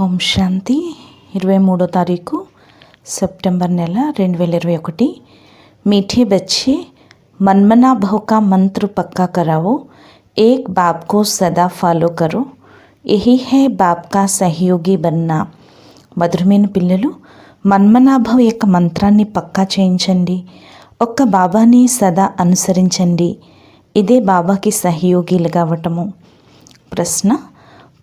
ఓం శాంతి 23వ తారీఖు సెప్టెంబర్ నెల 2021। मीठे बच्चे मनमना भव का मंत्र पक्का कराओ, एक बाप को सदा फॉलो करो, यही है बाप का सहयोगी बनना। మధురమైన పిల్లలు, మన్మనాభవ్ యొక్క మంత్రాన్ని పక్కా చేయించండి, ఒక్క బాబాని సదా అనుసరించండి, ఇదే బాబాకి సహయోగిలుగా అవ్వటము। ప్రశ్న,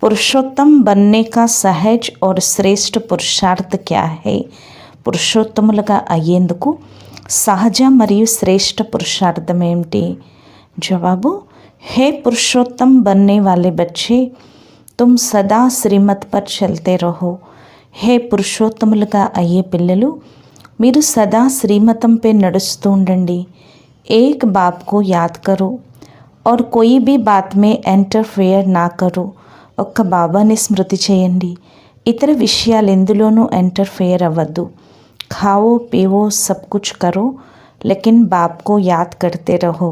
పురుషోత్తम बनने का सहज और श्रेष्ठ पुरुषार्थ क्या है? పురుషోత్తములుగా అయ్యేందుకు సహజ మరియు శ్రేష్ఠ పురుషార్థం ఏమిటి? జవాబు, हे पुरुषोत्तम बनने वाले बच्चे, तुम सदा श्रीमत पर चलते रहो। हे పురుషోత్తములుగా అయ్యే పిల్లలు, మీరు సదా శ్రీమతంపై నడుస్తూ ఉండండి। एक बाप को याद करो और कोई भी बात में इंटरफेयर ना करो। ఒక్క బాబాని స్మృతి చేయండి, ఇతర విషయాలు ఎందులోనూ ఇంటర్ఫేర్ అవ్వద్దు। ఖావో పీవో సబ్ కుచ్ కరో, లేకిన్ బాప్కో యాద్ కర్తే రహో।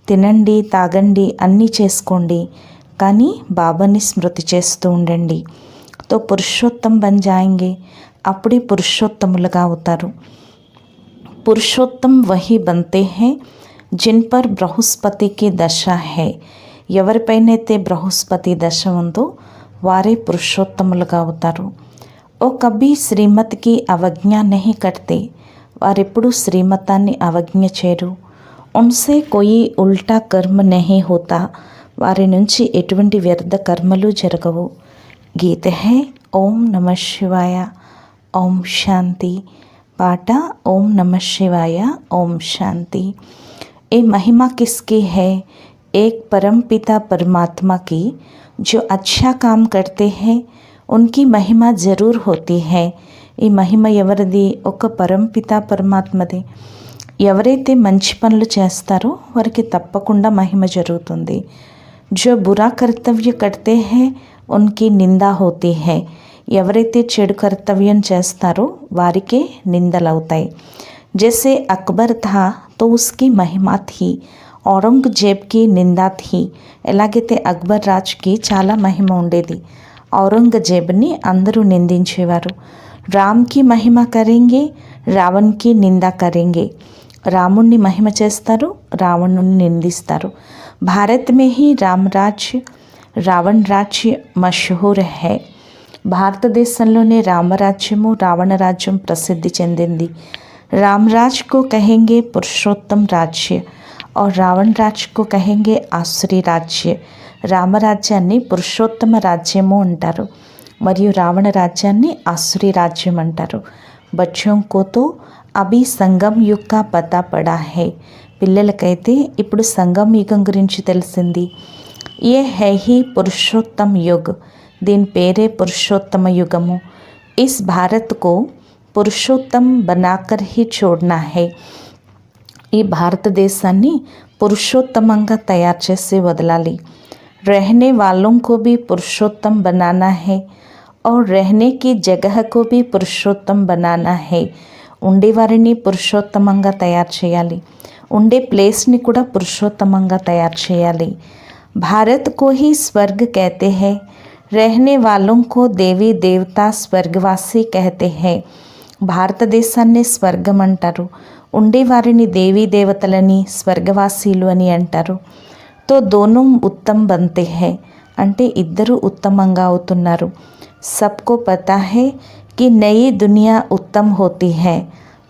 తినండి, తాగండి, అన్నీ చేసుకోండి, కానీ బాబాని స్మృతి చేస్తూ ఉండండి। తో పురుషోత్తం బన్ జాయింగే, అప్పుడే పురుషోత్తములుగా అవుతారు। పురుషోత్తం వహీ బంతే హై జిన్ పర్ బృహస్పతి కి దశ హై। ఎవరిపైనైతే బృహస్పతి దశ ఉందో వారే పురుషోత్తములుగా అవుతారు। ఓ కభీ శ్రీమత్కి అవజ్ఞ నహీ కర్తే, వారెప్పుడు శ్రీమతాన్ని అవజ్ఞ చేయరు। ఉన్సే కోయి ఉల్టా కర్మ నహీ హోతా, వారి నుంచి ఎటువంటి వ్యర్థ కర్మలు జరగవు। గీత హై ఓం నమ శివాయ, ఓం శాంతి। పాట ఓం నమ శివాయ, ఓం శాంతి। ఏ మహిమా కిస్కి హై? एक परम पिता परमात्मा की, जो अच्छा काम करते हैं उनकी महिमा ज़रूर होती है। ఈ మహిమ ఎవరిది? ఒక పరంపిత పరమాత్మదే। ఎవరైతే మంచి పనులు చేస్తారో వారికి తప్పకుండా మహిమ జరుగుతుంది। जो बुरा कर्तव्य करते हैं उनकी निंदा होती है। ఎవరైతే చెడు కర్తవ్యం చేస్తారో వారికే నిందలవుతాయి। जैसे अकबर था तो उसकी महिमा थी, ఔరంగజేబ్కి నిందా థీ। ఎలాగైతే అక్బర్ రాజ్కి చాలా మహిమ ఉండేది, ఔరంగజేబ్ని అందరూ నిందించేవారు। రామ్కి మహిమ కరేంగే, రావణ్కి నిందా కరేంగే। రాముణ్ణి మహిమ చేస్తారు, రావణుని నిందిస్తారు। భారత్ మే హీ రామ్ రాజ్య రావణ్ రాజ్య మషహూర్ హై। భారతదేశంలోనే రామరాజ్యము రావణ రాజ్యం ప్రసిద్ధి చెందింది। రామ్ రాజ్ కో కహెంగే పురుషోత్తम राज्य और రావణ్ రాజ్కు కహెంగే ఆసురీ రాజ్య। రామరాజ్యాన్ని పురుషోత్తమ రాజ్యము అంటారు, మరియు రావణ రాజ్యాన్ని ఆసురీ రాజ్యం అంటారు। బచ్చోం కో తో అభి సంగం యుగ్ కా పతా పడా హై, పిల్లలకైతే ఇప్పుడు సంగం యుగం గురించి తెలిసింది। ఏ హై హీ పురుషోత్తమ యుగ్, దీని పేరే పురుషోత్తమ యుగము। ఇస్ భారత్ కో పురుషోత్తम बनाकर ही छोड़ना है, ఈ భారతదేశాన్ని పురుషోత్తమంగా తయారు చేసి వదలాలి। रहने वालों को भी पुरुषोत्तम बनाना है और रहने की जगह को भी पुरुषोत्तम बनाना है। ఉండేవారిని పురుషోత్తమంగా తయారు చేయాలి, ఉండే ప్లేస్ని కూడా పురుషోత్తమంగా తయారు చేయాలి। భారత్ को ही स्वर्ग कहते हैं, रहने वालों को देवी देवता स्वर्गवासी कहते हैं। భారతదేశాన్ని స్వర్గం అంటారు, ఉండేవారిని దేవీ దేవతలని స్వర్గవాసీలు అని అంటారు। తో దోనో ఉత్తమ్ బంతే హై, అంటే ఇద్దరు ఉత్తమంగా అవుతున్నారు। సబ్కో పతా హై కి నయీ దునియా ఉత్తమ్ హోతీ హై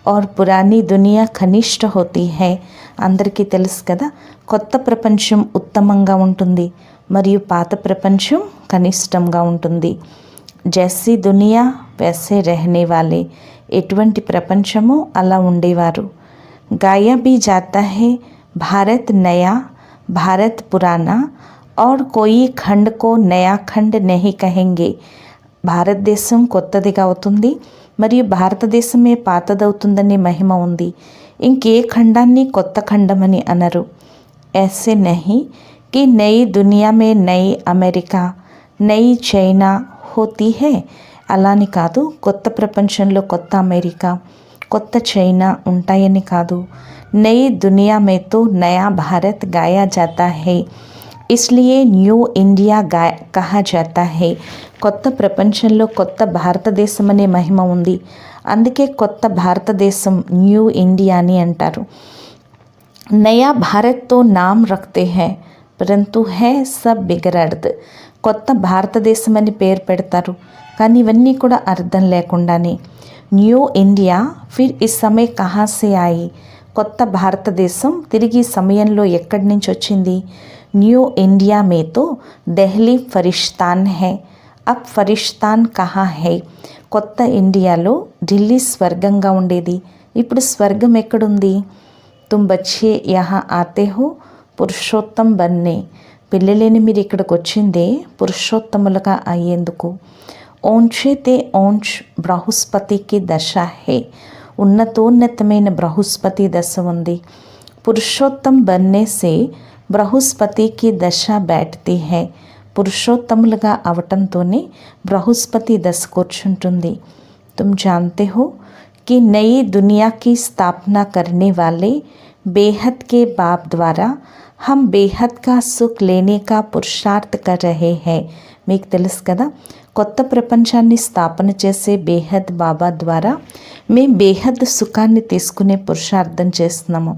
और పురానీ దునియా కనిష్ట హోతీ హై। అందరికీ తెలుసు కదా, కొత్త ప్రపంచం ఉత్తమంగా ఉంటుంది మరియు పాత ప్రపంచం కనిష్టంగా ఉంటుంది। జైసీ దునియా వైసే రహనే వాలే, ఎటువంటి ప్రపంచమో అలా ఉండేవారు। गाया भी जाता है भारत नया भारत पुराना और कोई खंड को नया खंड नहीं कहेंगे। భారతదేశం కొత్తదిగా అవుతుంది మరియు భారతదేశమే పాతదవుతుందనే మహిమ ఉంది, ఇంకే ఖండాన్ని కొత్త ఖండమని అనరు। ऐसे नहीं कि नई दुनिया में नई अमेरिका नई చైనా होती है, అలాని కాదు కొత్త ప్రపంచంలో కొత్త అమెరికా కొత్త చైనా ఉంటాయని కాదు। నయీ దునియా మే తో నయా భారత్ గాయా జాతా హై, इसलिए న్యూ ఇండియా కహా జాతా హై. కొత్త ప్రపంచంలో కొత్త భారతదేశం అనే మహిమ ఉంది. అందుకే కొత్త భారతదేశం న్యూ ఇండియా అని అంటారు. నయా భారత్తో నామ్ రఖతే హై పరంతు హై సబ్ బిగరర్ద్. కొత్త భారతదేశం అని పేరు పెడతారు, కానీ ఇవన్నీ కూడా అర్థం లేకుండానే. న్యూ ఇండియా ఫిర్ ఇస్ సమయ కహా సే ఆయి. కొత్త భారతదేశం తిరిగి సమయంలో ఎక్కడి నుంచి వచ్చింది? న్యూ ఇండియా మే తో ఢిల్లీ ఫరిస్తాన్ హై. అబ్ ఫరిస్తాన్ కహా హై. కొత్త ఇండియాలో ఢిల్లీ స్వర్గంగా ఉండేది, ఇప్పుడు స్వర్గం ఎక్కడుంది? తుమ్ బచ్చే యహా ఆతే హో పురుషోత్తం బన్నే. పిల్లలేని మీరు ఇక్కడికి వచ్చిందే పురుషోత్తములుగా అయ్యేందుకు. ఓంచే తే ఓంచ్ బృహస్పతికి దశ హే. ఉన్నతోన్నతమైన బృహస్పతి దశ ఉంది. పురుషోత్తం బన్నే సే బృహస్పతికి దశ బైఠతీ హై. పురుషోత్తములుగా అవటంతోనే బృహస్పతి దశ కూర్చుంటుంది. తుమ్ జాన్తే హో कि नई दुनिया की स्थापना करने वाले बेहद के बाप द्वारा हम बेहद का सुख लेने का पुरुषार्थ कर रहे हैं. మీకు తెలుసు కదా, కొత్త ప్రపంచాన్ని స్థాపన చేసే బేహద్ బాబా ద్వారా మేము బేహద్ సుఖాన్ని తీసుకునే పురుషార్థం చేస్తున్నాము.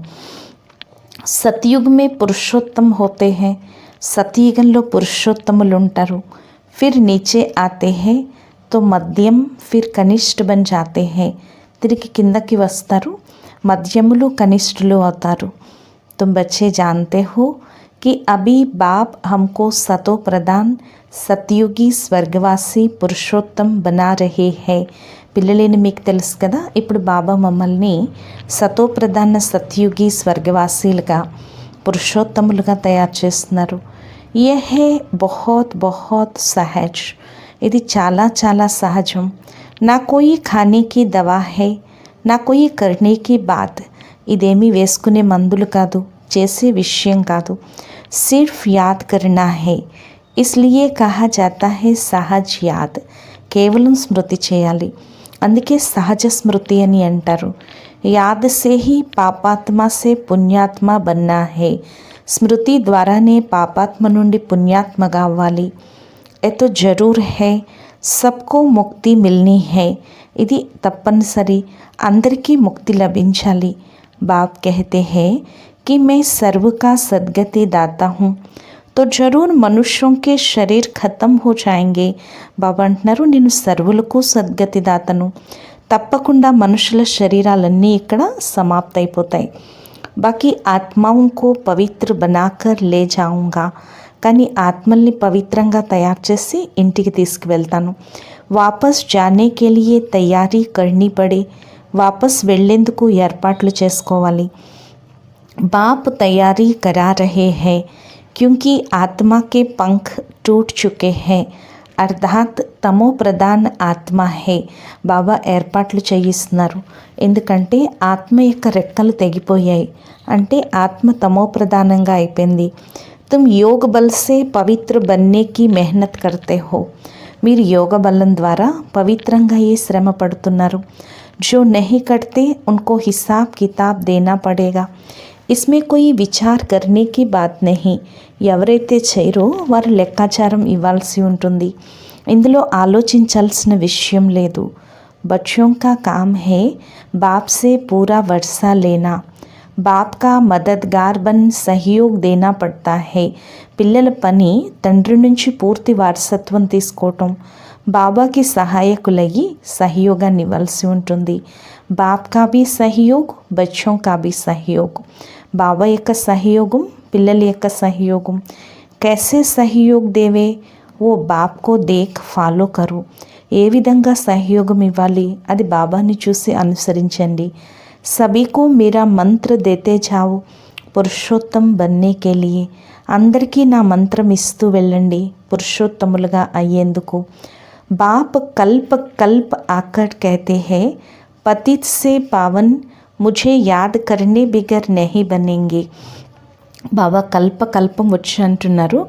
సత్యుగ్ మే పురుషోత్తం హోతే హై. సతయుగంలో పురుషోత్తములు ఉంటారు. ఫిర్ నీచే ఆతే హై తో మధ్యం ఫిర్ కనిష్ఠ బన్ జాతే హై. తిరిగి కిందకి వస్తారు, మధ్యములు కనిష్ఠులు అవుతారు. తుమ్ బచ్చే జాన్తే హో कि अभी बाप हमको सतो प्रदान సత్యుగి స్వర్గవాసి పురుషోత్తం బనా రహే హై. పిల్లలేని మీకు తెలుసు కదా, ఇప్పుడు బాబా మమ్మల్ని సతోప్రధాన సత్యుగి స్వర్గవాసీలుగా పురుషోత్తములుగా తయారు చేస్తున్నారు. ఏ హే బహుత్ బహుత్ సహజ్. ఇది చాలా చాలా సహజం. నా కోయి ఖానేకి దవా హై, నా కోయి కర్నేకి బాత్. ఇదేమీ వేసుకునే మందులు కాదు, చేసే విషయం కాదు. సిర్ఫ్ యాద్ కర్నా హై. ఇస్లియే కహా జాతా హై సహజ్ యాద్. కేవలం స్మృతి చేయాలి, అందుకే సహజ స్మృతి అని అంటారు. యాద్ say he పాపాత్మ say పుణ్యాత్మ Banna high. స్మృతి ద్వారానే పాపాత్మ నుండి పుణ్యాత్మగా అవ్వాలి. ఎతో జరూర్ హై సబ్కో ముక్తి మిల్నీ హై. ఇది తప్పనిసరి, అందరికీ ముక్తి లభించాలి. బాప్ కహతే హై कि मैं सर्व का सदगति दाता हूँ तो जरूर मनुष्यों के शरीर खत्म हो जाएंगे. బాబా అంటున్నారు, నేను సర్వులకు సద్గతి దాతను, తప్పకుండా మనుషుల శరీరాలన్నీ ఇక్కడ సమాప్తైపోతాయి. బాకీ ఆత్మాओं को पवित्र बनाकर ले जाऊंगा. కానీ ఆత్మల్ని పవిత్రంగా తయారు చేసి ఇంటికి తీసుకువెళ్తాను. వాపస్ జానే కే లియే తయారీ కర్నీ పడే. వాపస్ వెళ్ళేందుకు ఏర్పాట్లు చేసుకోవాలి. बाप तैयारी करा रहे हैं क्योंकि आत्मा के पंख टूट चुके हैं. అర్థాత్ తమో ప్రధాన్ ఆత్మ హే. బాబా ఏర్పాట్లు చేయిస్తున్నారు, ఎందుకంటే ఆత్మ యొక్క రెక్కలు తెగిపోయాయి, అంటే ఆత్మ తమో ప్రధానంగా అయిపోయింది. తుమ్ యోగ బల్ సే పవిత్ర బన్నే కి మెహనత్ కర్తే హో. మీరు యోగ బలం ద్వారా పవిత్రంగా ఏ శ్రమ పడుతున్నారు. జో నహీ కర్తే ఉన్కో హిసాబ్ కితాబ్ దేనా పడేగా. ఇస్మే కోయి విచార్ కర్నే కి బాత్ నహీ. ఎవరైతే చేయరో వారు లెక్కాచారం ఇవ్వాల్సి ఉంటుంది. ఇందులో ఆలోచించాల్సిన విషయం లేదు. బచ్చోं का काम है बाप से पूरा वर्षा लेना. బాప్ కా మదద్గార్ బన్ సహయోగ్ దేనా పడతా హై. పిల్లల పని తండ్రి నుంచి పూర్తి వారసత్వం తీసుకోవటం, బాబాకి సహాయకులయ్యి సహయోగాన్ని ఇవ్వాల్సి ఉంటుంది. బాప్ కా భీ సహయోగ్, బచ్చోं का भी సహయోగ్. బాబా యొక్క సహయోగం, పిల్లల యొక్క సహయోగం. कैसे सहयोग देवे वो बाप को देख ఫాలో కరు. ఏ విధంగా సహయోగం ఇవ్వాలి అది బాబాని చూసి అనుసరించండి. सभी को मेरा मंत्र देते जाओ పురుషోత్తం బన్నే కే లియే. అందరికీ నా మంత్రం ఇస్తూ వెళ్ళండి పురుషోత్తములుగా అయ్యేందుకు. బాప్ కల్ప కల్ప ఆకర్ कहते हैं पतित से पावन मुझे याद करने बिगर नहीं बनेंगे. బాబా కల్ప కల్పం వచ్చి అంటున్నారు,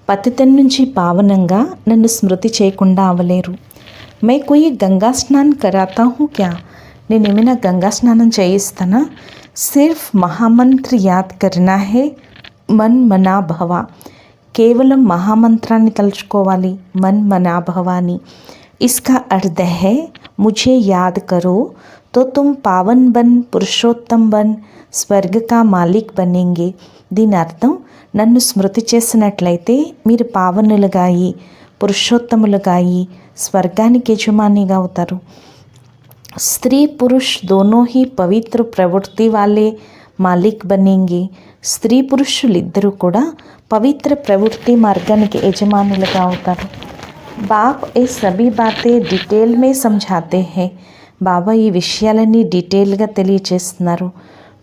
పతితం నుంచి పావనంగా నన్ను స్మృతి చేయకుండా అవలేరు. మే కోయి గంగా స్నాన్ కరాతా హూ క్యా. నేనేమైనా గంగా స్నానం చేయిస్తానా. సిర్ఫ్ మహామంత్ర యాద్ కర్నా హే మన్ మనా భవ. కేవలం మహామంత్రాన్ని తలుచుకోవాలి, మన్ మనాభవాని. इसका अर्थ है मुझे याद करो तो तुम पावन बन, పురుషోత్తం బన్, స్వర్గ కా మాలిక్ బనేంగే. దీని అర్థం, నన్ను స్మృతి చేసినట్లయితే మీరు పావనులుగా అయి, పురుషోత్తములుగా అయి, స్వర్గానికి యజమానిగా అవుతారు. స్త్రీ పురుష్ దోనో హీ పవిత్ర ప్రవృత్తి వాళ్ళే మాలిక్ బనేంగే. స్త్రీ పురుషులిద్దరూ కూడా పవిత్ర ప్రవృత్తి మార్గానికి యజమానులుగా అవుతారు. బాప్ ఏ సభీ బాతే డీటెయిల్ మే సమझाते हैं. బాబా ఈ విషయాలన్నీ డీటెయిల్గా తెలియచేస్తున్నారు.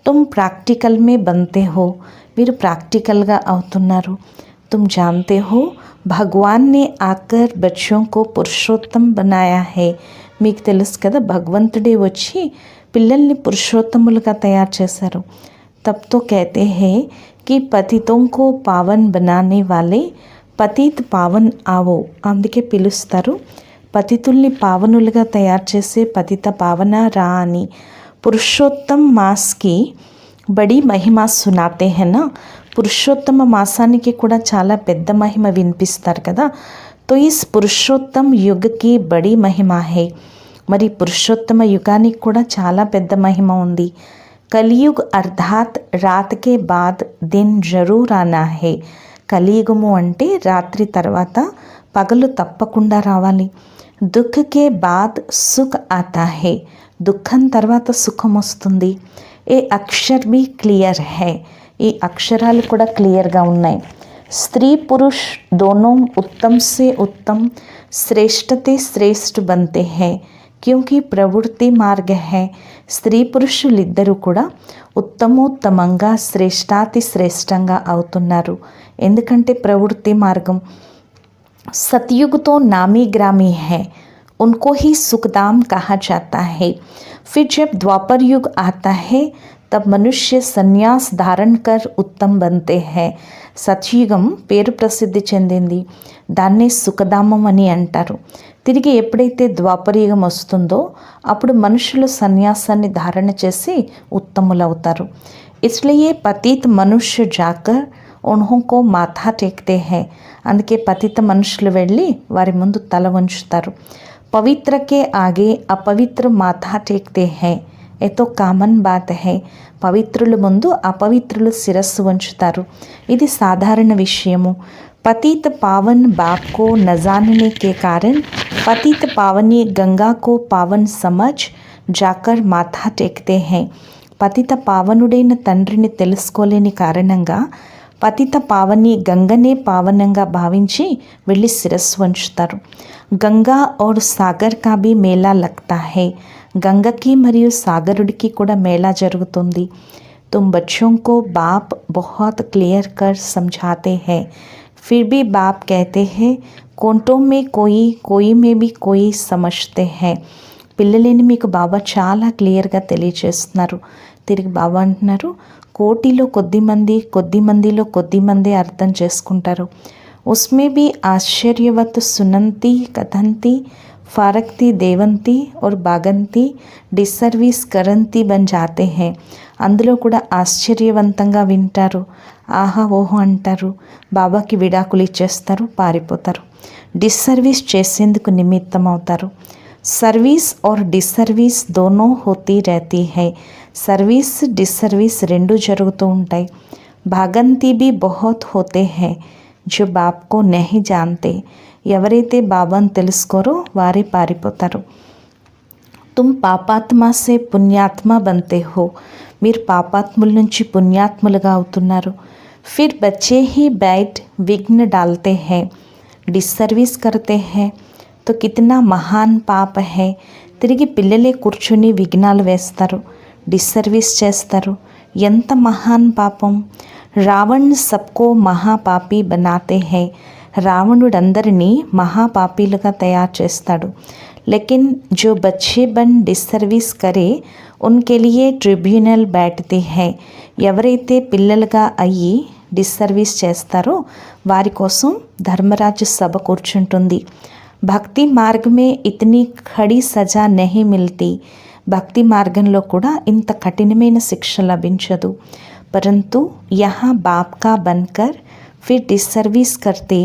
తుమ్ ప్రాక్టికల్ మే బంతే హో. మీరు ప్రాక్టికల్గా అవుతున్నారు. తుమ్ జాన్తే హో భగవాన్ నే ఆకర్ బచ్చోं को పురుషోత్తం బనాయా హై. మీకు తెలుసు కదా, భగవంతుడే వచ్చి పిల్లల్ని పురుషోత్తములుగా తయారు చేశారు. తబ్ తో कहते हैं कि పతితోं को పావన్ బనానే వాలే పతిత్ పావన్ ఆవో. అందుకే పిలుస్తారు, పతితుల్ని పావనులుగా తయారు చేసే పతిత పావన రా అని. పురుషోత్తం మాస్కి బడి మహిమ సునాతే హెనా. పురుషోత్తమ మాసానికి కూడా చాలా పెద్ద మహిమ వినిపిస్తారు కదా. తో ఇస్ పురుషోత్తం యుగకి బడి మహిమ హై. మరి పురుషోత్తమ యుగానికి కూడా చాలా పెద్ద మహిమ ఉంది. కలియుగ్ అర్థాత్ రాత్కే బాద్ దిన్ జరూర్ ఆనా హై. కలియుగము అంటే రాత్రి తర్వాత పగలు తప్పకుండా రావాలి. దుఃఖకే బాద్ సుఖ్ ఆతా హై. దుఃఖం తర్వాత సుఖం వస్తుంది. ఏ అక్షర్ బి క్లియర్ హై. ఈ అక్షరాలు కూడా క్లియర్గా ఉన్నాయి. స్త్రీ పురుష్ దోనో ఉత్తమ్ సే ఉత్తమ్, శ్రేష్ఠతే శ్రేష్ఠ బంతే హై. క్యూంకి ప్రవృత్తి మార్గ హై. స్త్రీ పురుషులిద్దరూ కూడా ఉత్తమోత్తమంగా శ్రేష్టాతి శ్రేష్టంగా అవుతున్నారు. ఎందుకంటే ప్రవృత్తి మార్గం. सतयुग तो नामी ग्रामी है, उनको ही सुखधाम कहा जाता है. फिर जब द्वापर युग आता है तब मनुष्य संन्यास धारण कर उत्तम बनते हैं. సత్యుగం పేరు ప్రసిద్ధి చెందింది, దాన్నే సుఖధామం అని అంటారు. తిరిగి ఎప్పుడైతే ద్వాపరయుగం వస్తుందో అప్పుడు మనుషులు సన్యాసాన్ని ధారణ చేసి ఉత్తములవుతారు. ఇస్లియే పతిత్ మనుష్య జాకర్ ఉన్హోంకో మాథా టేక్తే హై. అందుకే పతిత మనుషులు వెళ్ళి వారి ముందు తల వంచుతారు. పవిత్రకే ఆగే అపవిత్ర మాథా టేక్తే హై. ఏతో కామన్ బాత్ హై. పవిత్రుల ముందు అపవిత్రులు శిరస్సు వంచుతారు. ఇది సాధారణ విషయము. पतित पावन बाप को न जानने के कारण पतित पावनी गंगा को पावन समझ जाकर माथा टेकते हैं. పతిత పావనుడైన తండ్రిని తెలుసుకోలేని కారణంగా పతిత పావని గంగనే పావనంగా భావించి వెళ్ళి శిరస్సు వంచుతారు. గంగా और సాగర్ కా భీ మేళా లగ్తా హై. గంగకి మరియు సాగరుడికి కూడా మేళా జరుగుతుంది. तुम बच्चों को बाप बहुत क्लियर कर समझाते हैं, फिर भी बाप कहते हैं कोंटों में कोई, कोई में भी कोई समझते हैं. పిల్లలేని మీకు బాబా చాలా క్లియర్గా తెలియచేస్తున్నారు. తిరిగి బాబా అంటున్నారు, కోటిలో కొద్దిమంది, కొద్దిమందిలో కొద్దిమంది అర్థం చేసుకుంటారు. ఉస్మే भी ఆశ్చర్యవత్ సునంతి కథంతి फारकती देवंती और बागंती డిస్సర్వీస్ కరంతి బన్ జాతే హై. అందులో కూడా ఆశ్చర్యవంతంగా వింటారు, ఆహా ఓహో అంటారు, బాబాకి విడాకులు ఇచ్చేస్తారు, పారిపోతారు, డిస్సర్వీస్ చేసేందుకు నిమిత్తం అవుతారు. సర్వీస్ और డిస్సర్వీస్ దోనో హోతీ रहती है. సర్వీస్ డిస్సర్వీస్ రెండు జరుగుతూ ఉంటాయి. భాగంతి भी बहुत होते हैं जो बाप को नहीं जानते. ఎవరైతే బాబాను తెలుసుకోరో వారే పారిపోతారు. తుమ్ పాపాత్మ సే పుణ్యాత్మ బంతే హో. మీరు పాపాత్ముల నుంచి పుణ్యాత్ములుగా అవుతున్నారు. ఫిర్ బచ్చే హీ బైట్ విఘ్న డాల్తే హై, డిస్సర్వీస్ కర్తే హై. తో కితనా మహాన్ పాప హై. తిరిగి పిల్లలే కూర్చుని విఘ్నాలు వేస్తారు, డిస్సర్వీస్ చేస్తారు. ఎంత మహాన్ పాపం. రావణ్ సబ్కో మహాపాపి బనాతే హై. రావణుడందరినీ మహాపాపీలుగా తయారు చేస్తాడు. లేకిన్ జో బచ్చే బన్ డిస్సర్వీస్ కరే ఉన్కే లియే ట్రిబ్యునల్ బ్యాఠతే హై. ఎవరైతే పిల్లలుగా అయ్యి డిస్సర్వీస్ చేస్తారో వారి కోసం ధర్మరాజు సభ కూర్చుంటుంది. భక్తి మార్గమే ఇతని ఖడి సజా నహీ మిల్తీ. భక్తి మార్గంలో కూడా ఇంత కఠినమైన శిక్ష లభించదు. परंतु यहाँ बाप का बनकर फिर डिसर्विस करते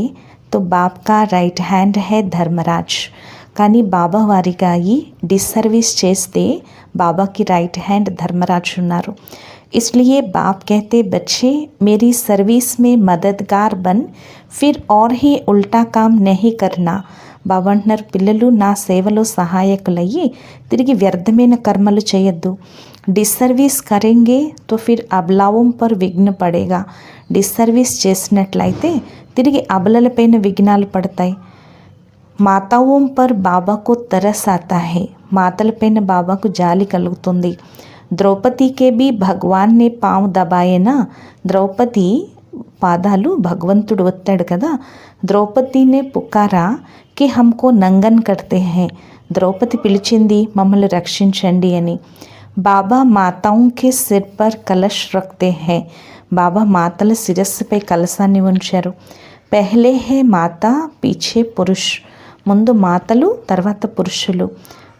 तो बाप का రైట్ హ్యాండ్ है ధర్మరాజ్. కానీ బాబా వారిగా ఈ డిసర్విస్ చేస్తే బాబాకి రైట్ హ్యాండ్ ధర్మరాజ్ ఉన్నారు. इसलिए बाप कहते बच्चे मेरी सर्विस में मददगार बन फिर और ही उल्टा काम नहीं करना. బాబా అంటున్నారు పిల్లలు నా సేవలో సహాయకులయ్యి తిరిగి వ్యర్థమైన కర్మలు చేయొద్దు. డిసర్వీస్ కరెంగే తో ఫిర్ అబలావం పర్ విఘ్న పడేగా. డిసర్వీస్ చేసినట్లయితే తిరిగి అబలలపైన విఘ్నాలు పడతాయి. మాతాओं पर బాబా को तरस आता है. మాతలపైన బాబాకు జాలి కలుగుతుంది. ద్రౌపది కే బి భగవాన్ నే పావు దబాయేనా. ద్రౌపది పాదాలు భగవంతుడు ఒత్తాడు కదా. ద్రౌపదినే పుకారా కి హమ్కో నంగన్ కర్తే హై. ద్రౌపది పిలిచింది మమ్మల్ని రక్షించండి అని. బాబా మాతాओं के सिर पर कलश रखते हैं. బాబా మాతల శిరస్సుపై కలశాన్ని ఉంచారు. పెహ్లే హే మాతా పీछे పురుష్. ముందు మాతలు తర్వాత పురుషులు.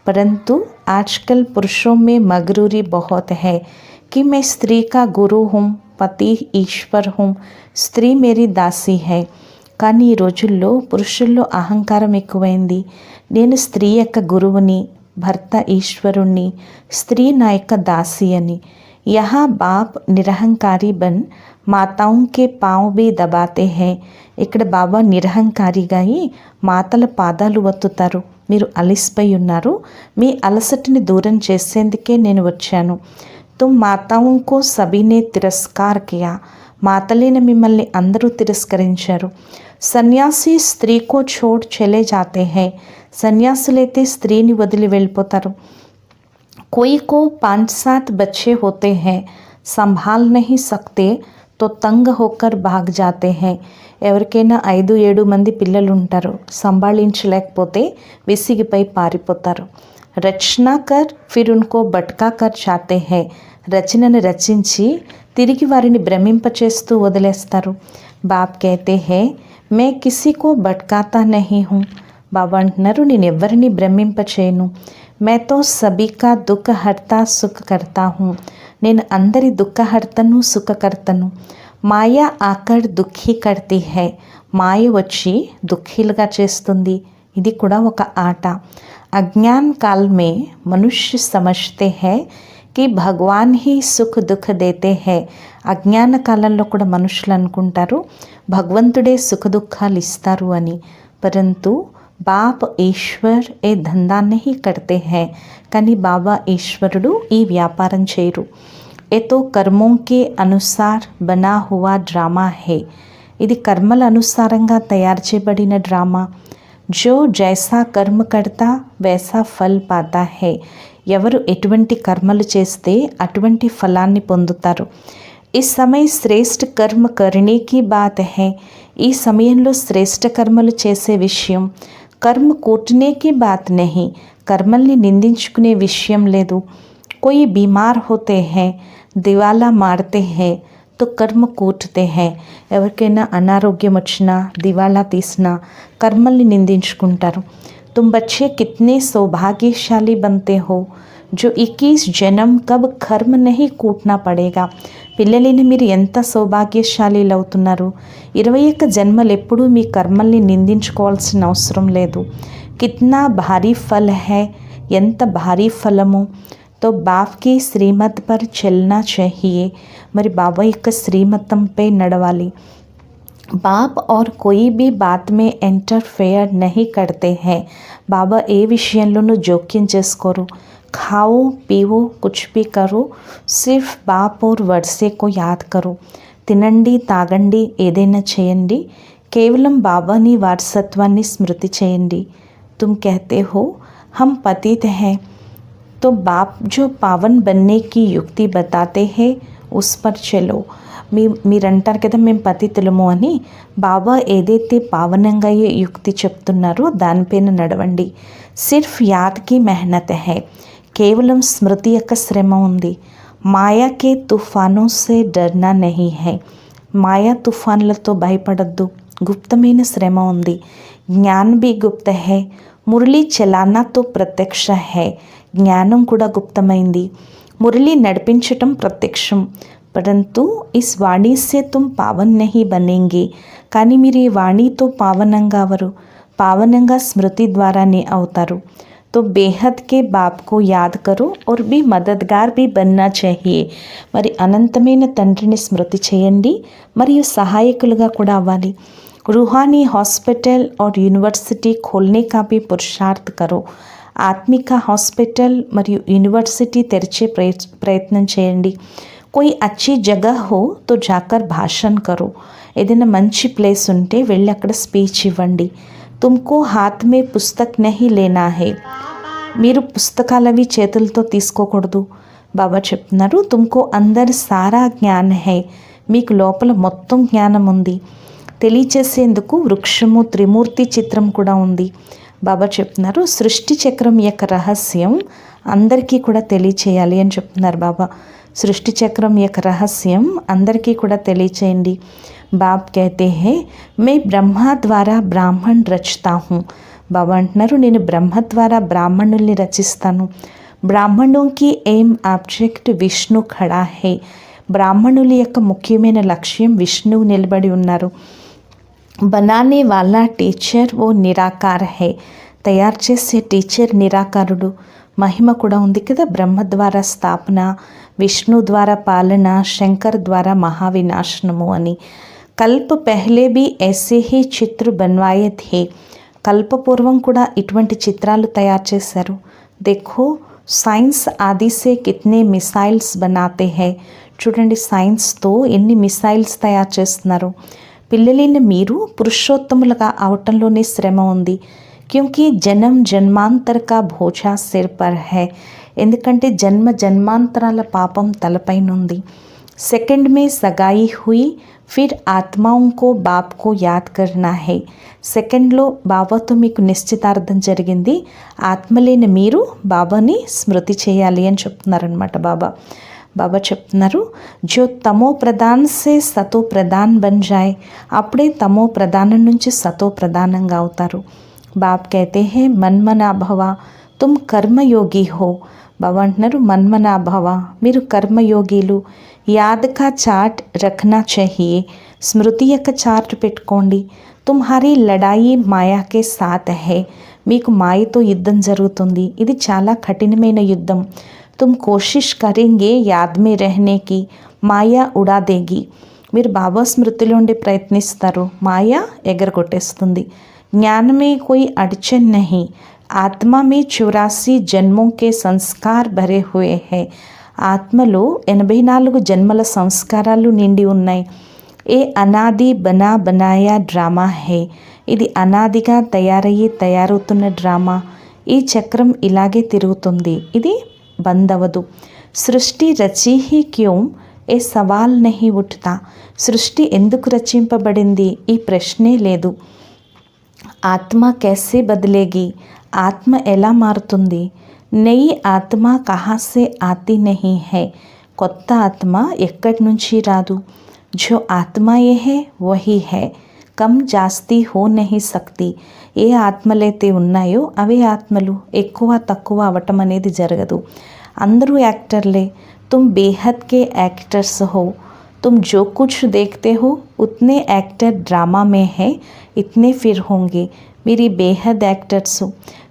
परंतु आजकल पुरुषों में मगरूरी बहुत है कि मैं स्त्री का गुरु हूँ, पति ईश्वर हूँ, స్త్రీ మేరీ దాసి హై. కానీ ఈ రోజుల్లో పురుషుల్లో అహంకారం ఎక్కువైంది. నేను స్త్రీ యొక్క గురువుని, భర్త ఈశ్వరుణ్ణి, స్త్రీ నా యొక్క దాసి అని. यहाँ बाप निरहंकारी बन माताओं के पाँव भी दबाते हैं. ఇక్కడ బాబా నిరహంకారిగా అయి మాతల పాదాలు ఒత్తుతారు. మీరు అలిసిపోయి ఉన్నారు, మీ అలసటిని దూరం చేసేందుకే నేను వచ్చాను. తుమ్ మాతాओं को सभी ने तिरस्कार किया. మాతలైన మిమ్మల్ని అందరూ తిరస్కరించారు. సన్యాసి స్త్రీ को छोड़ चले जाते हैं. సన్యాసులైతే స్త్రీని వదిలి వెళ్ళిపోతారు. कोई को 5-7 बच्चे होते हैं, संभाल नहीं सकते तो तंग होकर भाग जाते हैं. ఎవరికైనా 5-7 మంది పిల్లలు ఉంటారు, సంభాళించలేకపోతే విసిగిపై పారిపోతారు. రచనా కర్ ఫిర్ ఉన్కో భట్కా కర్ జాతే హై. రచనను రచించి తిరిగి వారిని భ్రమింపచేస్తూ వదిలేస్తారు. బాప్ कहते हैं मैं किसी को भटकाता नहीं हूँ. బాబా అంటున్నారు నేను ఎవరిని భ్రమింపచేయను. मैं तो सभी का दुख हरता सुख करता हूँ. నేను అందరి దుఃఖహర్తను సుఖకర్తను. మాయ ఆకర్ దుఃఖీ కర్తీ హై. మాయ వచ్చి దుఃఖీలుగా చేస్తుంది. ఇది కూడా ఒక ఆట. అజ్ఞాన్ కాల్ మే మనుష్య సమజ్తే హై కి భగవాన్ హీ సుఖ్ దుఃఖ దేతే హై. అజ్ఞాన కాలంలో కూడా మనుషులు అనుకుంటారు భగవంతుడే సుఖ దుఃఖాలు ఇస్తారు అని. పరంతు బాప్ ఈశ్వర్ ఏ ధందా నహీ కర్తే హై. కానీ బాబా ఈశ్వరుడు ఈ వ్యాపారం చేయరు. ఏ తో కర్మోं के अनुसार बना हुआ డ్రామా హై. ఇది కర్మల అనుసారంగా తయారు చేయబడిన డ్రామా. జో జైసా కర్మ కర్తా వైసా ఫల్ పాతా హై. ఎవరు ఎటువంటి కర్మలు చేస్తే అటువంటి ఫలాన్ని పొందుతారు. ఈ సమయ శ్రేష్ఠ కర్మ కర్నే కి బాత్ హై. ఈ సమయంలో శ్రేష్ఠ కర్మలు చేసే విషయం. కర్మ కూటనే కి బాత్ నహీ. కర్మల్ని నిందించుకునే విషయం లేదు. कोई बीमार होते हैं, దివాలా మారతే హై తో కర్మ కూటతే హై. ఎవరికైనా అనారోగ్యం వచ్చినా దివాలా తీసినా కర్మల్ని నిందించుకుంటారు. తుమ్ బచ్చే కిత్నే సౌభాగ్యశాలి బంతే హో जो 21 జన్మ కబ్ కర్మ నహీ కూట్నా పడేగా. పిల్లలైన మీరు ఎంత సౌభాగ్యశాలీలు అవుతున్నారు. 21 జన్మలు ఎప్పుడూ మీ కర్మల్ని నిందించుకోవాల్సిన అవసరం లేదు. కిత్నా భారీ ఫల్ హై. ఎంత భారీ ఫలము. तो बाप की श्रीमत पर चलना चाहिए. మరి బాబా యొక్క శ్రీమతంపై నడవాలి. బాప్ और कोई भी बात में इंटरफेयर नहीं करते हैं. బాబా ఏ విషయంలోనూ జోక్యం చేసుకోరు. खाओ पीवो कुछ भी करो, सिर्फ बाप और वर्षे को याद करो. తినండి తాగండి ఏదైనా చేయండి, కేవలం బాబాని వారసత్వాన్ని స్మృతి చేయండి. तुम कहते हो हम पतित हैं, तो बाप जो पावन बनने की युक्ति बताते हैं उस पर चलो. మీరంటారు కదా మేము పతితులము అని. బాబా ఏదైతే పావనంగా అయ్యే యుక్తి చెప్తున్నారో దానిపైన నడవండి. సిర్ఫ్ యాద్కి మెహనత్ హై. కేవలం స్మృతి యొక్క శ్రమ ఉంది. మాయాకే తుఫానో సే డర్నా నహీ హై. మాయా తుఫాన్లతో భయపడద్దు. గుప్తమైన శ్రమ ఉంది. జ్ఞాన్ భీ గుప్త హై. మురళి చలానా తో ప్రత్యక్ష హై. జ్ఞానం కూడా గుప్తమైంది. మురళి నడిపించటం ప్రత్యక్షం. परंतु इस वाणी से तुम पावन नहीं बनेंगे, కానీ మీరు ఈ వాణితో పావనంగా అవరు, పావనంగా స్మృతి ద్వారానే అవుతారు. तो बेहद के बाप को याद करो और भी मददगार भी बनना चाहिए. మరి అనంతమైన తండ్రిని స్మృతి చేయండి మరియు సహాయకులుగా కూడా అవ్వాలి. रूहानी हॉस्पिटल और यूनिवर्सिटी खोलने का भी पुरुषार्थ करो. ఆత్మిక హాస్పిటల్ మరియు యూనివర్సిటీ తెరిచే ప్రయత్నం చేయండి. कोई अच्छी जगह हो तो जाकर भाषण करो. ఏదైనా మంచి ప్లేస్ ఉంటే వెళ్ళి అక్కడ స్పీచ్ ఇవ్వండి. तुमको हाथ में पुस्तक नहीं लेना है. మీరు పుస్తకాలవి చేతులతో తీసుకోకూడదు. బాబా చెప్తున్నారు, తుమ్కో అందర్ సారా జ్ఞాన్ హై. మీకు లోపల మొత్తం జ్ఞానం ఉంది. తెలియచేసేందుకు వృక్షము త్రిమూర్తి చిత్రం కూడా ఉంది. బాబా చెప్తున్నారు, సృష్టి చక్రం యొక్క రహస్యం అందరికీ కూడా తెలియచేయాలి అని చెప్తున్నారు బాబా. సృష్టి చక్రం యొక్క రహస్యం అందరికీ కూడా తెలియచేయండి. బాబ్ कहते हैं मैं ब्रह्मा ద్వారా బ్రాహ్మణ్ రచతా हूँ. బాబా అంటున్నారు, నేను బ్రహ్మ ద్వారా బ్రాహ్మణుల్ని రచిస్తాను. బ్రాహ్మణుకి ఏం ఆబ్జెక్ట్ విష్ణు ఖడా హై. బ్రాహ్మణుల యొక్క ముఖ్యమైన లక్ష్యం విష్ణువు నిలబడి ఉన్నారు. బనానే వాలా టీచర్ ఓ నిరాకార హై. తయారు చేసే టీచర్ నిరాకారుడు. మహిమ కూడా ఉంది కదా, బ్రహ్మ ద్వారా స్థాపన, విష్ణు ద్వారా పాలన, శంకర్ ద్వారా మహావినాశనము అని. కల్ప పెహ్లే भी ऐसे ही चित्र बनवाए थे. కల్పపూర్వం కూడా ఇటువంటి చిత్రాలు తయారు చేశారు. देखो సైన్స్ ఆది సే కిత్నే మిసైల్స్ బనాతే హై. చూడండి, సైన్స్తో ఎన్ని మిసైల్స్ తయారు చేస్తున్నారు. పిల్లలైన మీరు పురుషోత్తములుగా అవటంలోనే శ్రమ ఉంది. క్యూంకి జనం జన్మాంతర కా భోజా సిర్ పర్ హై. ఎందుకంటే జన్మ జన్మాంతరాల పాపం తలపైన ఉంది. సెకండ్ మే సగాయి హుయి ఫిర్ ఆత్మాంకో బాప్కో యాద్ కర్నా హై. సెకండ్లో బాబాతో మీకు నిశ్చితార్థం జరిగింది. ఆత్మలేన మీరు బాబాని స్మృతి చేయాలి అని చెప్తున్నారనమాట బాబా. బాబా చెప్తున్నారు, జో తమో ప్రధాన్ సే సతో ప్రధాన్ బన్ జాయ్. అప్పుడే తమో ప్రధానం నుంచి సతో ప్రధానంగా అవుతారు. బాబ్ कहते हैं మన్మనాభవ తుమ్ కర్మయోగి హో. బాబా అంటున్నారు, మన్మనాభవ మీరు కర్మయోగిలు. యాద్ కా చార్ట్ రఖనా చాహియే. స్మృతి యొక్క చార్ట్ పెట్టుకోండి. తుమ్హారీ లడాయి మాయాకే సాత్ హై. మీకు మాయతో యుద్ధం జరుగుతుంది. ఇది చాలా కఠినమైన యుద్ధం. తుమ్ కోషిష్ కరేంగే యాద్ మే రహనేకి, మాయా ఉడా దేగి. మీరు బాబా స్మృతిలో ఉండి ప్రయత్నిస్తారు, మాయ ఎగరగొట్టేస్తుంది. జ్ఞానమే కోయి అడ్చన్ నహీ. ఆత్మ మే 84 జన్మోं के సంస్కార్ భరే హుए హై. ఆత్మలో 84 జన్మల సంస్కారాలు నిండి ఉన్నాయి. ఏ అనాది బనా బనాయా డ్రామా హై. ఇది అనాదిగా తయారవుతున్న డ్రామా. ఈ చక్రం ఇలాగే తిరుగుతుంది, ఇది బంద్ అవ్వదు. సృష్టి రచి హీ క్యూం ఏ సవాల్ నహీ ఉఠతా. సృష్టి ఎందుకు రచింపబడింది, ఈ ప్రశ్నే లేదు. ఆత్మ कैसे బదిలేగి. ఆత్మ ఎలా మారుతుంది. నయి ఆత్మ కహా సే ఆతి నహీ హై. కొత్త ఆత్మ ఎక్కడి నుంచి రాదు. జో ఆత్మాయే హై వహీ హై. కమ్ జాస్తి హో నహీ సక్తి. ఏ ఆత్మలైతే ఉన్నాయో అవే ఆత్మలు. ఎక్కువ తక్కువ అవటం అనేది జరగదు. అందరూ యాక్టర్లే. తుమ్ బేహద్ కే యాక్టర్స్ హో. तुम जो कुछ देखते हो उतने एक्टर ड्रामा में है, इतने फिर होंगे. మీరు ఈ బేహద్ యాక్టర్స్.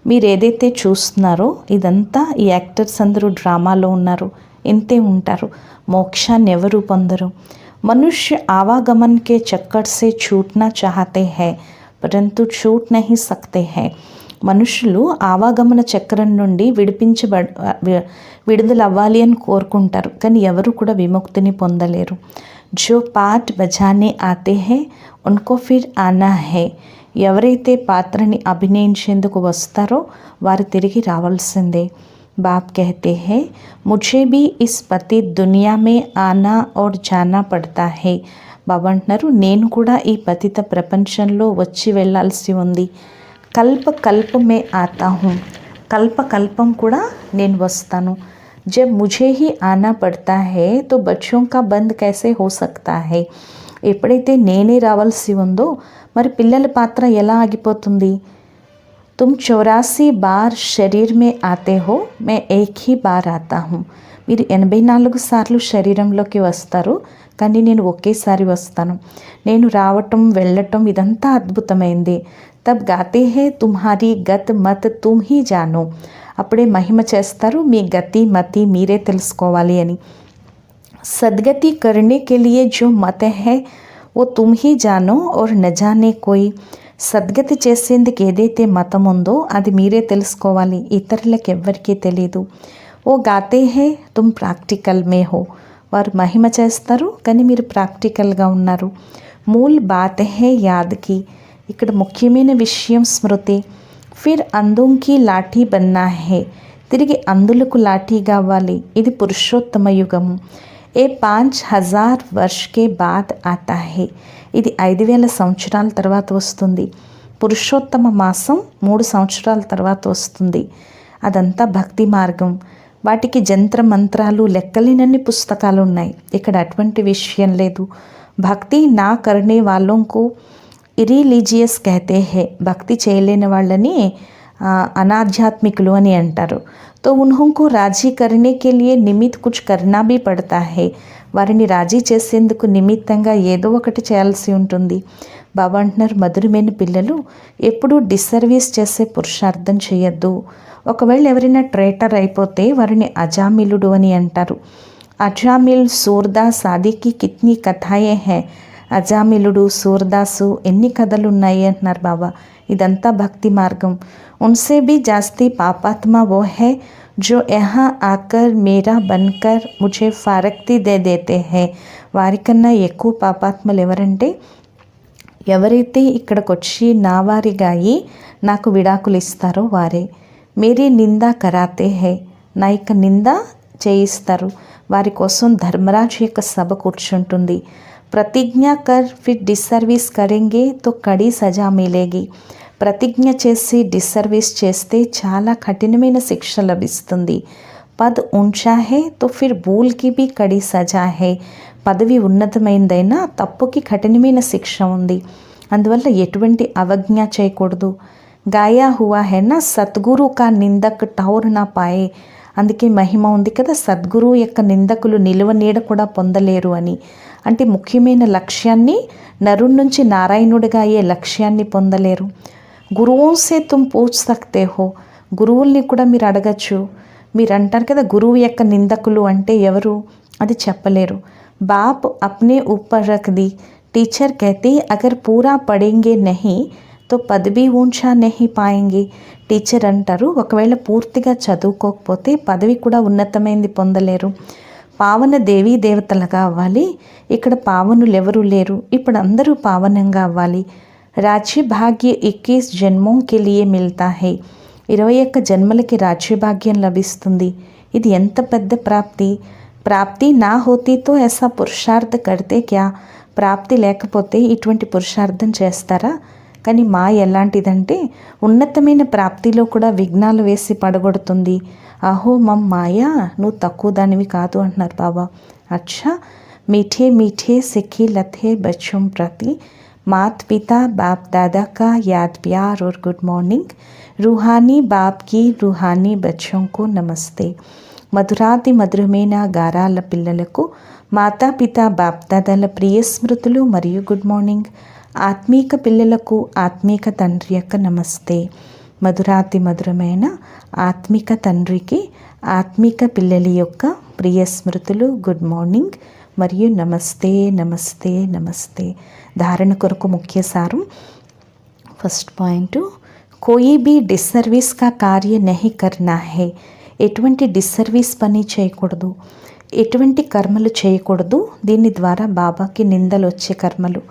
మీరు ఏదైతే చూస్తున్నారో ఇదంతా ఈ యాక్టర్స్ అందరూ డ్రామాలో ఉన్నారు, ఇంతే ఉంటారు. మోక్షాన్ని ఎవరు పొందరు. మనుష్య ఆవాగమन के चक्कर से छूटना चाहते हैं परंतु छूट नहीं सकते हैं. మనుషులు ఆవాగమన చక్రం నుండి విడుదల అవ్వాలి అని కోరుకుంటారు, కానీ ఎవరు కూడా విముక్తిని పొందలేరు. జో పాట్ బజానే ఆతే హై ఉన్కో ఫిర్ ఆనా హై. ఎవరైతే పాత్రని అభినయించేందుకు వస్తారో వారు తిరిగి రావాల్సిందే. బాప్ कहते हैं मुझे भी इस पति दुनिया में आना और जाना पड़ता है. బాబా అంటున్నారు, నేను కూడా ఈ పతిత ప్రపంచంలో వచ్చి వెళ్ళాల్సి ఉంది. కల్ప కల్ప మే ఆతా హూ. కల్ప కల్పం కూడా నేను వస్తాను. जब मुझे ही आना पड़ता है तो बच्चों का बंद कैसे हो सकता है. ఎప్పుడైతే నేనే రావాల్సి ఉందో మరి పిల్లల పాత్ర ఎలా ఆగిపోతుంది. तुम 84 बार शरीर में आते हो, मैं एक ही बार आता हूँ. మీరు 84 సార్లు శరీరంలోకి వస్తారు, కానీ నేను ఒకేసారి వస్తాను. నేను రావటం వెళ్ళటం ఇదంతా అద్భుతమైంది. తబ్ గాతే హే తుమ్హారీ గత్ మత్ తుమ్ హీ జానో. అప్పుడే మహిమ చేస్తారు, మీ గతి మతి మీరే తెలుసుకోవాలి అని. సద్గతి కర్నే కే లియే జో మత్ హై ఓ తుమ్ హీ జానో और न जाने कोई. సద్గతి చేసేందుకు ఏదైతే మతం ఉందో అది మీరే తెలుసుకోవాలి, ఇతరులకు ఎవ్వరికీ తెలియదు. ఓ గాతే హే తుమ్ ప్రాక్టికల్ మే హో. వారు మహిమ చేస్తారు, కానీ మీరు ప్రాక్టికల్గా ఉన్నారు. మూల్ బాత్ హే యాద్కి. ఇక్కడ ముఖ్యమైన విషయం స్మృతి. ఫిర్ అందోంకి లాఠీ బన్నా హే. తిరిగి అందులకు లాఠీ కావాలి. ఇది పురుషోత్తమ యుగము. ఏ 5000 వర్ష్ కే బాద్ ఆతా హే. ఇది 5000 సంవత్సరాల తర్వాత వస్తుంది. పురుషోత్తమ మాసం 3 సంవత్సరాల తర్వాత వస్తుంది. అదంతా భక్తి మార్గం. వాటికి జంత్ర మంత్రాలు లెక్కలేనన్ని పుస్తకాలు ఉన్నాయి. ఇక్కడ అటువంటి విషయం లేదు. భక్తి నా కర్నే వాళ్ళంకు ఇరిలీజియస్ కహతే హే. భక్తి చేయలేని వాళ్ళని అనాధ్యాత్మికులు అని అంటారు. तो उन्होंको రాజీ करने के लिए निमित्त कुछ करना भी पड़ता है. వారిని రాజీ చేసేందుకు నిమిత్తంగా ఏదో ఒకటి చేయాల్సి ఉంటుంది. బాబా అంటున్నారు, మధురమైన పిల్లలు ఎప్పుడూ డిస్సర్వీస్ చేసే పురుషార్థం చేయొద్దు. ఒకవేళ ఎవరైనా ట్రేటర్ అయిపోతే వారిని అజామిలుడు అని అంటారు. అజామిల్ సూర్దాస్ ఆదికి కిత్నీ కథాయే హై. అజామిలుడు సూర్దాసు ఎన్ని కథలు ఉన్నాయి అంటున్నారు బాబా. ఇదంతా భక్తి మార్గం. उनसे भी जास्ती पापात्मा वो है जो यहाँ आकर मेरा बनकर मुझे फारक्ती दे देते हैं. వారికన్నా ఎక్కువ పాపాత్మలు ఎవరంటే ఎవరైతే ఇక్కడికి వచ్చి నా వారిగా అయి నాకు విడాకులు ఇస్తారో వారే. మేరీ నిందా కరాతే హే. నా యొక్క నింద చేయిస్తారు. వారి కోసం ధర్మరాజు యొక్క సభ కూర్చుంటుంది. ప్రతిజ్ఞా కర్ ఫిర్ డిస్సర్వీస్ కరెంగే తో కడీ సజా మిలేగి. ప్రతిజ్ఞ చేసి డిస్సర్వీస్ చేస్తే చాలా కఠినమైన శిక్ష లభిస్తుంది. పద్ ఊంచా హే తో ఫిర్ భూల్కి బి కడి సజా హే. పదవి ఉన్నతమైందైనా తప్పుకి కఠినమైన శిక్ష ఉంది. అందువల్ల ఎటువంటి అవజ్ఞ చేయకూడదు. గాయా హువా హే నా సద్గురు కా నిందక్ టౌర్ నా పాయే. అందుకే మహిమ ఉంది కదా, సద్గురువు యొక్క నిందకులు నిలువ నీడ కూడా పొందలేరు అని. అంటే ముఖ్యమైన లక్ష్యాన్ని, నరుడి నుంచి నారాయణుడిగా అయ్యే లక్ష్యాన్ని పొందలేరు. గురువుసే తుమ్ పూచ్ సక్తే హో. గురువుల్ని కూడా మీరు అడగచ్చు. మీరు అంటారు కదా గురువు యొక్క నిందకులు అంటే ఎవరు, అది చెప్పలేరు. బాప్ అప్నే ఊపర్ రఖ్ ది. టీచర్ कहती अगर पूरा पढ़ेंगे नहीं तो పదవి ఊంచా नहीं పాయేంगे. టీచర్ అంటారు ఒకవేళ పూర్తిగా చదువుకోకపోతే పదవి కూడా ఉన్నతమైంది పొందలేరు. పావన దేవీ దేవతలుగా అవ్వాలి. ఇక్కడ పావనులు ఎవరు లేరు. ఇప్పుడు అందరూ పావనంగా అవ్వాలి. राज्य भाग्य 21 जन्मों के लिए मिलता है. 21 జన్మలకి రాజ్యభాగ్యం లభిస్తుంది. ఇది ఎంత పెద్ద ప్రాప్తి. ప్రాప్తి నా హోతీ తో ऐसा పురుషార్థ కడితే క్యా. ప్రాప్తి లేకపోతే ఇటువంటి పురుషార్థం చేస్తారా. కానీ మా ఎలాంటిదంటే ఉన్నతమైన ప్రాప్తిలో కూడా విఘ్నాలు వేసి పడగొడుతుంది. అహో మమ్ మాయా, నువ్వు తక్కువ దానివి కాదు అంటున్నారు బాబా. అచ్చా మీఠే మీఠే సిక్కి లథే బచ్చోం ప్రతి मात पिता बाप दादा का याद प्यार और गुड मॉर्निंग. रूहानी बाप की रूहानी बच्चों को नमस्ते. మధురాతి మధురమైన గారాల పిల్లలకు మాతాపిత బాప్దాదాల ప్రియ స్మృతులు మరియు గుడ్ మార్నింగ్. ఆత్మీక పిల్లలకు ఆత్మీక తండ్రి యొక్క నమస్తే. మధురాతి మధురమైన ఆత్మిక తండ్రికి ఆత్మిక పిల్లల యొక్క ప్రియ స్మృతులు, గుడ్ మార్నింగ్ మరియు నమస్తే నమస్తే నమస్తే. ధారణ కొరకు ముఖ్య సారం. ఫస్ట్ పాయింట్, కోయి బి డిస్సర్వీస్ కా కార్య నహి కర్నా హే. ఎటువంటి డిస్సర్వీస్ పని చేయకూడదు, ఎటువంటి కర్మలు చేయకూడదు. దీని ద్వారా బాబాకి నిందలు వచ్చే కర్మలు.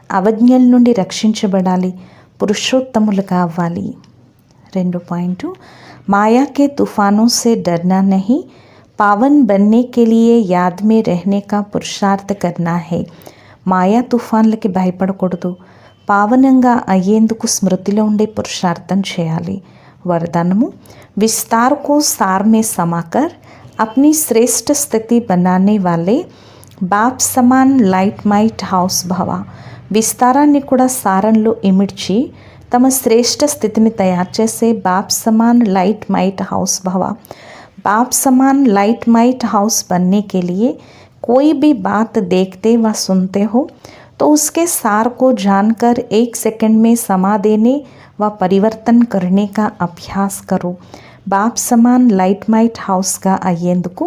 అవజ్ఞల నుండి రక్షించబడాలి, పురుషోత్తములు కావాలి. రెండో పాయింట్, మాయా కే తూఫానోं से डरना नहीं, पावन बनने के लिए याद में रहने का पुरुषार्थ करना है. మాయా తుఫాన్లకి భయపడకూడదు, పావనంగా అయ్యేందుకు స్మృతిలో ఉండే పురుషార్థం చేయాలి. वरदानमु, विस्तार को सार में समाकर अपनी श्रेष्ठ स्थिति बनाने वाले बाप समान लाइट माइट हाउस भवा. విస్తారాన్ని కూడా సారంలో ఇమిడ్చి తమ శ్రేష్ఠ స్థితిని తయారు చేసే బాప్ సమాన్ లైట్ మైట్ హౌస్ భవ. बाप समान लाइट माइट हाउस बनने के लिए कोई भी बात देखते व सुनते हो तो उसके सार को जानकर 1 सेकंड में समा देने व परिवर्तन करने का अभ्यास करो. బాప్ సమాన్ లైట్ మైట్ హౌస్గా అయ్యేందుకు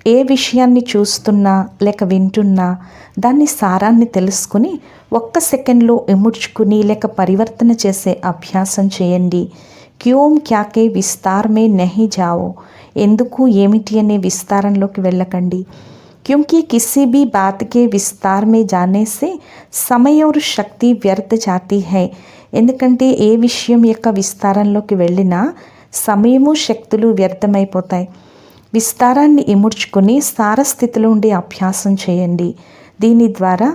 ఏ విషయాన్ని చూస్తున్నా లేక వింటున్నా దాన్ని సారాన్ని తెలుసుకుని 1 సెకండ్లో ఇముడ్చుకుని లేక పరివర్తన చేసే అభ్యాసం చేయండి. క్యోం క్యాకే విస్తార్ మే నహీ జాओ, ఎందుకు ఏమిటి అనే విస్తారంలోకి వెళ్ళకండి. क्योंकि किसी भी बात के विस्तार में जाने से समय और शक्ति व्यर्थ जाती है. ఎందుకంటే ఏ విషయం యొక్క విస్తారంలోకి వెళ్ళినా సమయము శక్తులు వ్యర్థమైపోతాయి. విస్తారాన్ని ఇముడ్చుకుని సారస్థితిలో ఉండే అభ్యాసం చేయండి. దీని ద్వారా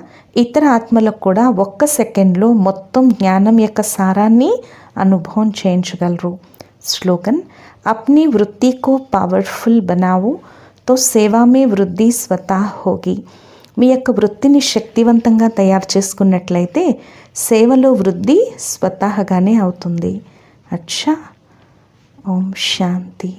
ఇతర ఆత్మలకు కూడా 1 సెకండ్లో మొత్తం జ్ఞానం యొక్క సారాన్ని అనుభవం చేయించగలరు. స్లోగన్ अपनी वृत्ति को पावरफुल बनाओ तो సేవా మే వృద్ధి స్వతహా హోగి. మీ యొక్క వృత్తిని శక్తివంతంగా తయారు చేసుకున్నట్లయితే సేవలో వృద్ధి స్వతహాగానే అవుతుంది. అచ్చా. ఓం శాంతి.